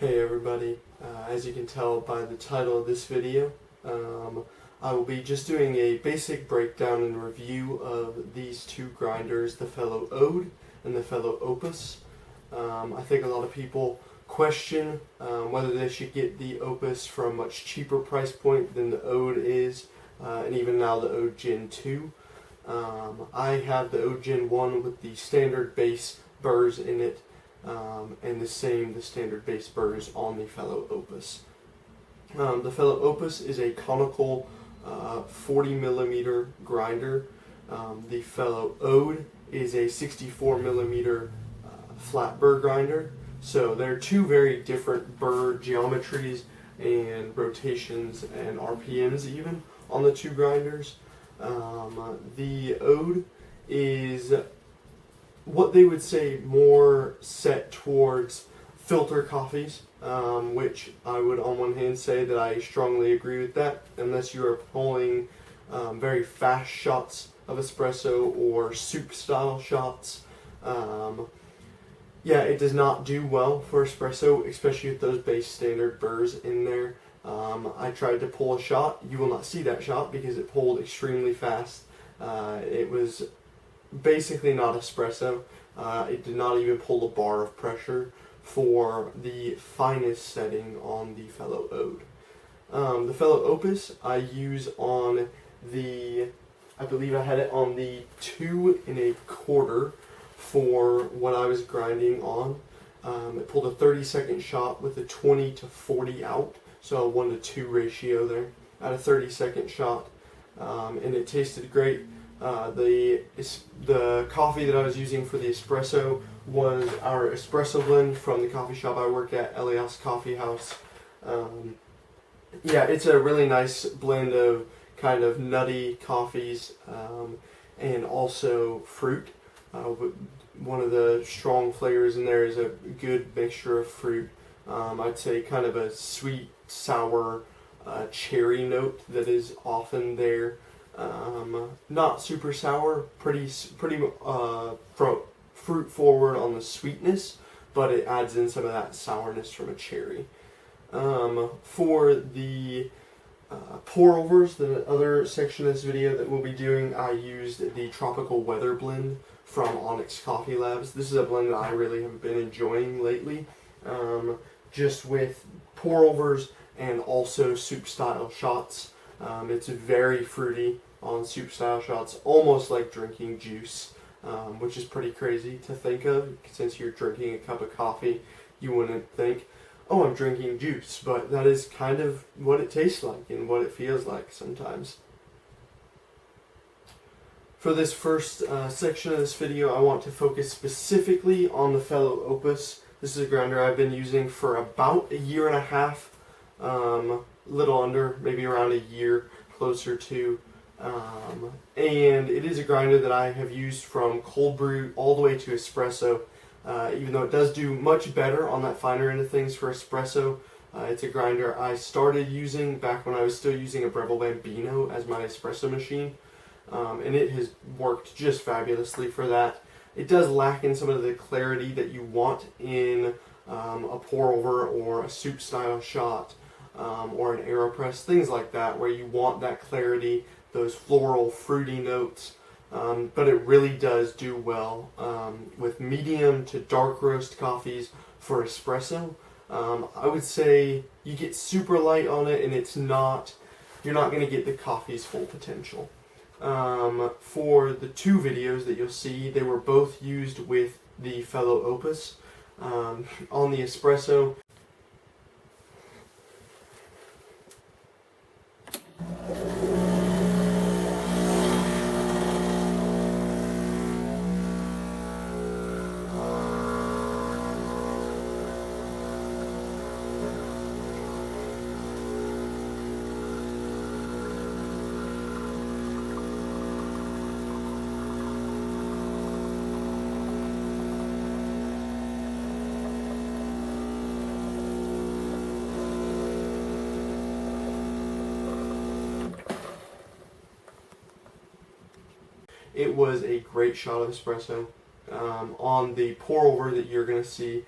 Hey everybody, as you can tell by the title of this video, I will be just doing a basic breakdown and review of these two grinders, the fellow Ode and the fellow Opus. I think a lot of people question whether they should get the Opus for a much cheaper price point than the Ode is, and even now the Ode Gen 2. I have the Ode Gen 1 with the standard base burrs in it, and the standard base burrs on the fellow Opus. The fellow Opus is a conical 40mm grinder. The fellow Ode is a 64mm flat burr grinder. So there are two very different burr geometries and rotations and RPMs even on the two grinders. The Ode is what they would say more set towards filter coffees, which I would on one hand say that I strongly agree with that, unless you are pulling very fast shots of espresso or soup style shots. Yeah, it does not do well for espresso, especially with those base standard burrs in there. I tried to pull a shot. You will not see that shot because it pulled extremely fast. It was basically not espresso. It did not even pull a bar of pressure for the finest setting on the fellow Ode. The fellow Opus I use on I believe I had it on the 2 1/4 for what I was grinding on. It pulled a 30-second shot with a 20 to 40 out, so a 1:2 ratio there at a 30-second shot, and it tasted great. The coffee that I was using for the espresso was our espresso blend from the coffee shop I work at, Elias Coffee House. Yeah, it's a really nice blend of kind of nutty coffees and also fruit. One of the strong flavors in there is a good mixture of fruit. I'd say kind of a sweet, sour cherry note that is often there. Not super sour, pretty fruit forward on the sweetness, but it adds in some of that sourness from a cherry. For the pour overs, the other section of this video that we'll be doing, I used the Tropical Weather blend from Onyx Coffee Labs. This is a blend that I really have been enjoying lately, just with pour overs and also soup style shots. It's very fruity on soup style shots, almost like drinking juice, which is pretty crazy to think of. Since you're drinking a cup of coffee, you wouldn't think, oh, I'm drinking juice, but that is kind of what it tastes like and what it feels like sometimes. For this first section of this video, I want to focus specifically on the fellow Opus. This is a grinder I've been using for about 1.5 years, little under, maybe around a year, closer to. And it is a grinder that I have used from cold brew all the way to espresso. Even though it does do much better on that finer end of things for espresso, it's a grinder I started using back when I was still using a Breville Bambino as my espresso machine. And it has worked just fabulously for that. It does lack in some of the clarity that you want in a pour over or a soup style shot, or an AeroPress, things like that, where you want that clarity, those floral fruity notes, but it really does do well with medium to dark roast coffees for espresso. I would say you get super light on it and you're not going to get the coffee's full potential. For the two videos that you'll see, they were both used with the fellow Opus. On the espresso, it was a great shot of espresso. On the pour over that you're going to see,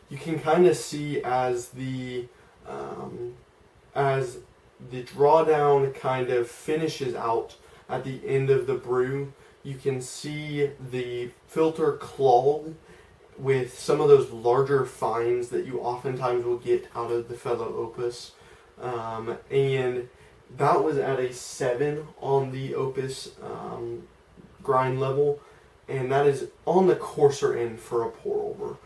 You can kind of see as the drawdown kind of finishes out at the end of the brew, you can see the filter clog with some of those larger fines that you oftentimes will get out of the fellow Opus. And that was at a 7 on the Opus grind level, and that is on the coarser end for a pour over.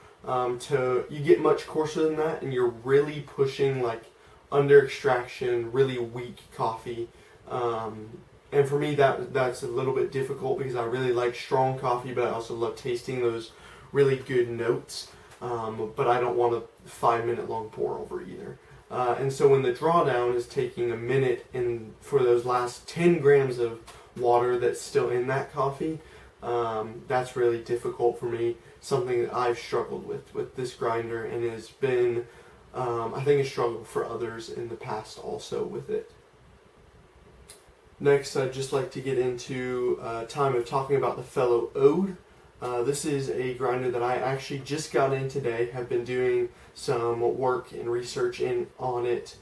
You get much coarser than that, and you're really pushing like under extraction, really weak coffee. And for me, that's a little bit difficult because I really like strong coffee, but I also love tasting those really good notes. But I don't want a 5-minute long pour over either. And so when the drawdown is taking a minute and for those last 10 grams of water that's still in that coffee, that's really difficult for me. Something that I've struggled with this grinder, and has been, I think, a struggle for others in the past also with it. Next, I'd just like to get into time of talking about the fellow Ode. This is a grinder that I actually just got in today. Have been doing some work and research on it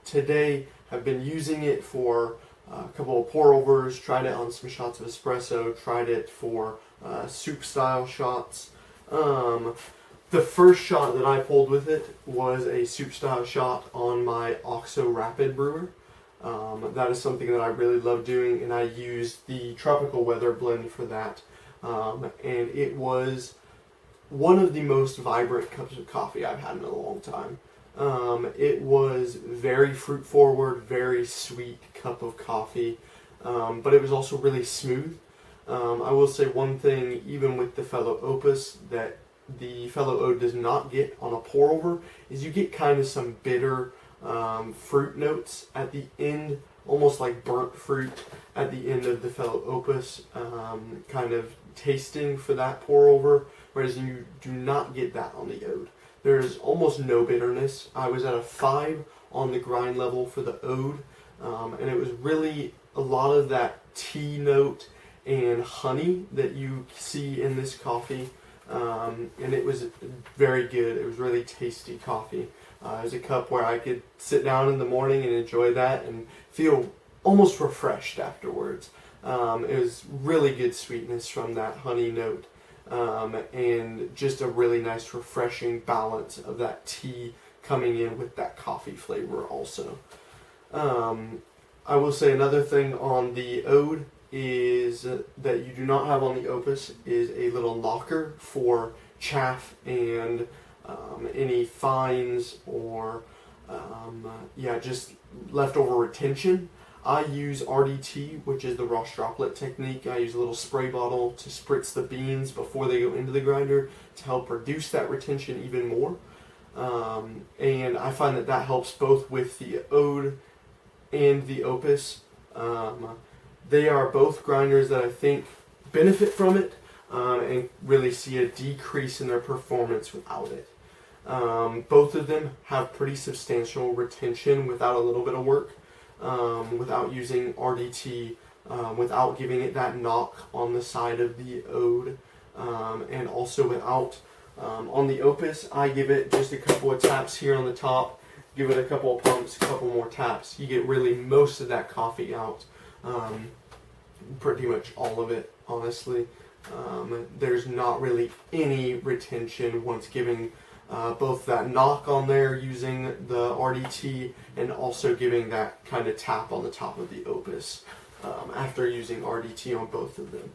today. Have been using it for a couple of pour overs. Tried it on some shots of espresso. Tried it for soup style shots. The first shot that I pulled with it was a soup style shot on my OXO Rapid brewer. That is something that I really love doing, and I used the tropical weather blend for that. And it was one of the most vibrant cups of coffee I've had in a long time. It was very fruit forward, very sweet cup of coffee, but it was also really smooth. I will say one thing, even with the fellow Opus, that the fellow Ode does not get on a pour over, is you get kind of some bitter fruit notes at the end, almost like burnt fruit at the end of the fellow Opus, kind of tasting for that pour over, whereas you do not get that on the Ode. There's almost no bitterness. I was at a 5 on the grind level for the Ode, and it was really a lot of that tea note and honey that you see in this coffee. and it was very good. It was really tasty coffee. It was a cup where I could sit down in the morning and enjoy that and feel almost refreshed afterwards. It was really good sweetness from that honey note, and just a really nice refreshing balance of that tea coming in with that coffee flavor also. I will say another thing on the Ode is that you do not have on the Opus is a little locker for chaff and any fines or just leftover retention. I use RDT, which is the Ross droplet technique. I use a little spray bottle to spritz the beans before they go into the grinder to help reduce that retention even more. And I find that that helps both with the Ode and the Opus. They are both grinders that I think benefit from it and really see a decrease in their performance without it. Both of them have pretty substantial retention without a little bit of work, without using RDT, without giving it that knock on the side of the Ode, and also without, on the Opus, I give it just a couple of taps here on the top, give it a couple of pumps, a couple more taps. You get really most of that coffee out, pretty much all of it, honestly. There's not really any retention once giving both that knock on there using the RDT and also giving that kind of tap on the top of the Opus after using RDT on both of them.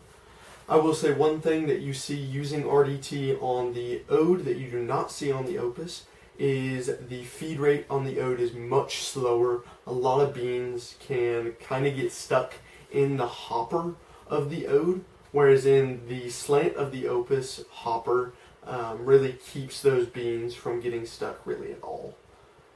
I will say one thing that you see using RDT on the Ode that you do not see on the Opus is the feed rate on the Ode is much slower. A lot of beans can kind of get stuck in the hopper of the Ode, whereas in the slant of the Opus, hopper really keeps those beans from getting stuck really at all.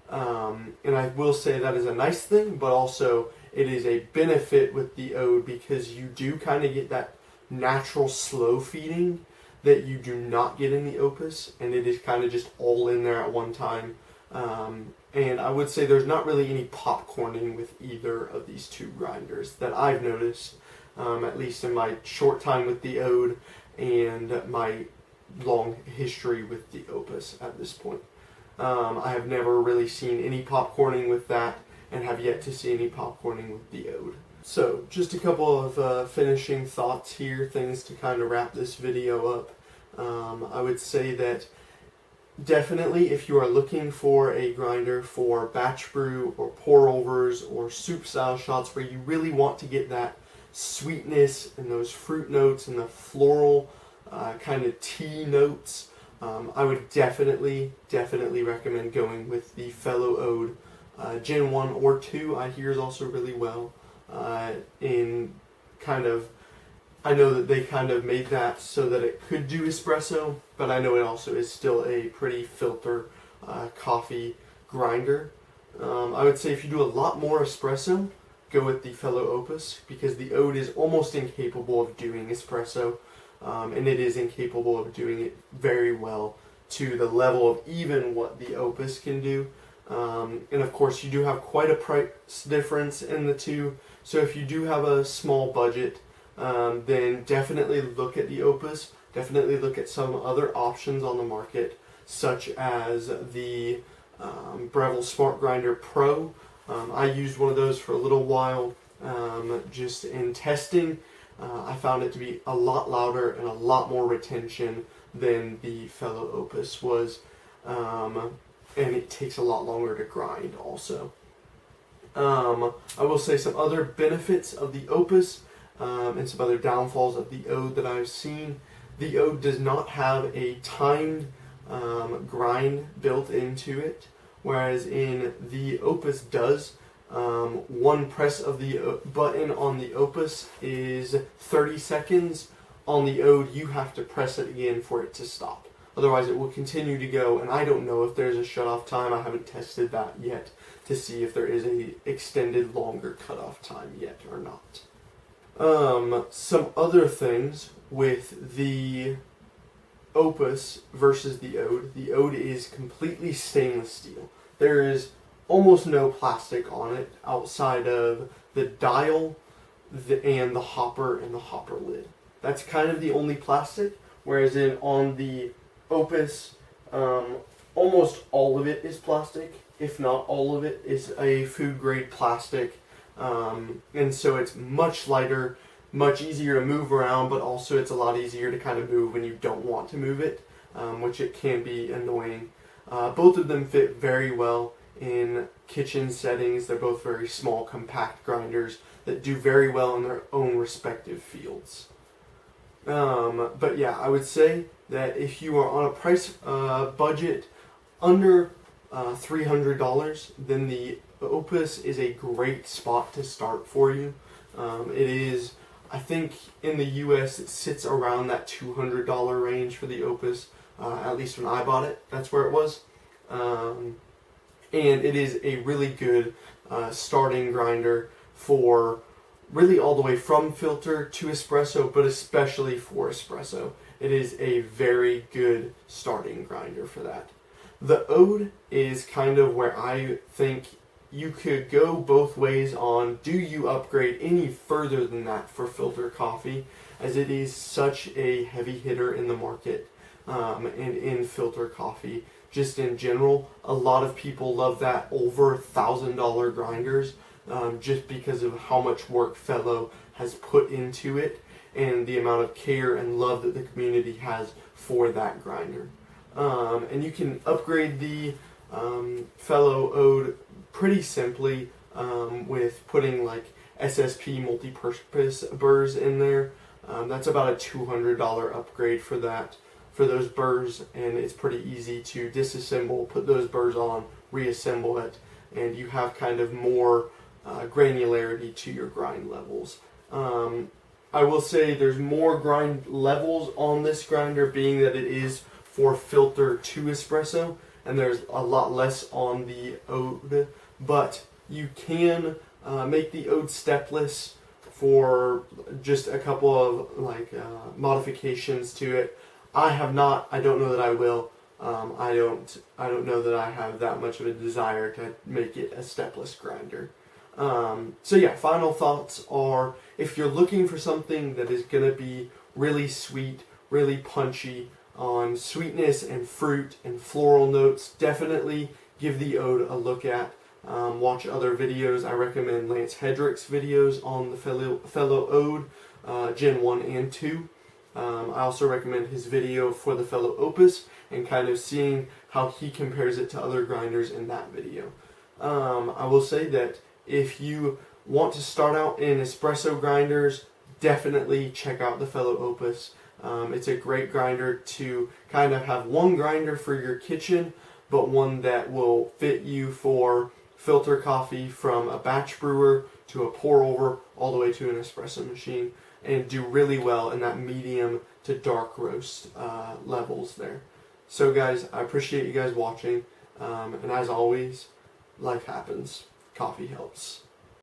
And I will say that is a nice thing, but also it is a benefit with the Ode because you do kind of get that natural slow feeding that you do not get in the Opus, and it is kind of just all in there at one time. And I would say there's not really any popcorning with either of these two grinders that I've noticed, at least in my short time with the Ode and my long history with the Opus at this point. I have never really seen any popcorning with that and have yet to see any popcorning with the Ode. So, just a couple of finishing thoughts here, things to kind of wrap this video up. I would say that definitely if you are looking for a grinder for batch brew or pour overs or soup style shots where you really want to get that sweetness and those fruit notes and the floral kind of tea notes, I would definitely recommend going with the Fellow Ode. Gen 1 or 2 I hear is also really well. In kind of, I know that they kind of made that so that it could do espresso, but I know it also is still a pretty filter coffee grinder. I would say if you do a lot more espresso, go with the Fellow Opus because the Ode is almost incapable of doing espresso, and it is incapable of doing it very well to the level of even what the Opus can do. And of course you do have quite a price difference in the two, so if you do have a small budget, then definitely look at the Opus, definitely look at some other options on the market, such as the Breville Smart Grinder Pro. I used one of those for a little while, just in testing. I found it to be a lot louder and a lot more retention than the Fellow Opus was, and it takes a lot longer to grind also. I will say some other benefits of the Opus and some other downfalls of the Ode that I've seen. The Ode does not have a timed grind built into it, whereas in the Opus does. One press of the button on the Opus is 30 seconds. On the Ode, you have to press it again for it to stop. Otherwise, it will continue to go, and I don't know if there's a shut-off time. I haven't tested that yet to see if there is a extended longer cutoff time yet or not. Some other things with the Opus versus the Ode. The Ode is completely stainless steel. There is almost no plastic on it outside of the dial and the hopper lid. That's kind of the only plastic, whereas on the Opus, almost all of it is plastic, if not all of it is a food grade plastic, and so it's much lighter, much easier to move around, but also it's a lot easier to kind of move when you don't want to move it, which it can be annoying. Both of them fit very well in kitchen settings. They're both very small, compact grinders that do very well in their own respective fields. But yeah, I would say that if you are on a price budget under $300, then the Opus is a great spot to start for you. It is, I think in the US it sits around that $200 range for the Opus, at least when I bought it, that's where it was. And it is a really good starting grinder for really all the way from filter to espresso, but especially for espresso. It is a very good starting grinder for that. The Ode is kind of where I think you could go both ways on, do you upgrade any further than that for filter coffee, as it is such a heavy hitter in the market, and in filter coffee. Just in general, a lot of people love that over $1,000 grinders, just because of how much work Fellow has put into it and the amount of care and love that the community has for that grinder. And you can upgrade the Fellow Ode pretty simply with putting like SSP multi-purpose burrs in there. That's about a $200 upgrade for that, for those burrs, and it's pretty easy to disassemble, put those burrs on, reassemble it, and you have kind of more granularity to your grind levels. I will say there's more grind levels on this grinder, being that it is for filter to espresso, and there's a lot less on the Ode, but you can make the Ode stepless for just a couple of like modifications to it. I have not. I don't know that I will. I don't know that I have that much of a desire to make it a stepless grinder. So yeah, final thoughts are, if you're looking for something that is going to be really sweet, really punchy on sweetness and fruit and floral notes, definitely give the Ode a look at. Watch other videos. I recommend Lance Hedrick's videos on the Fellow Ode, Gen 1 and 2. I also recommend his video for the Fellow Opus and kind of seeing how he compares it to other grinders in that video. I will say that if you want to start out in espresso grinders, definitely check out the Fellow Opus. It's a great grinder to kind of have one grinder for your kitchen, but one that will fit you for filter coffee, from a batch brewer to a pour over all the way to an espresso machine, and do really well in that medium to dark roast levels there. So guys, I appreciate you guys watching, and as always, life happens. Coffee helps.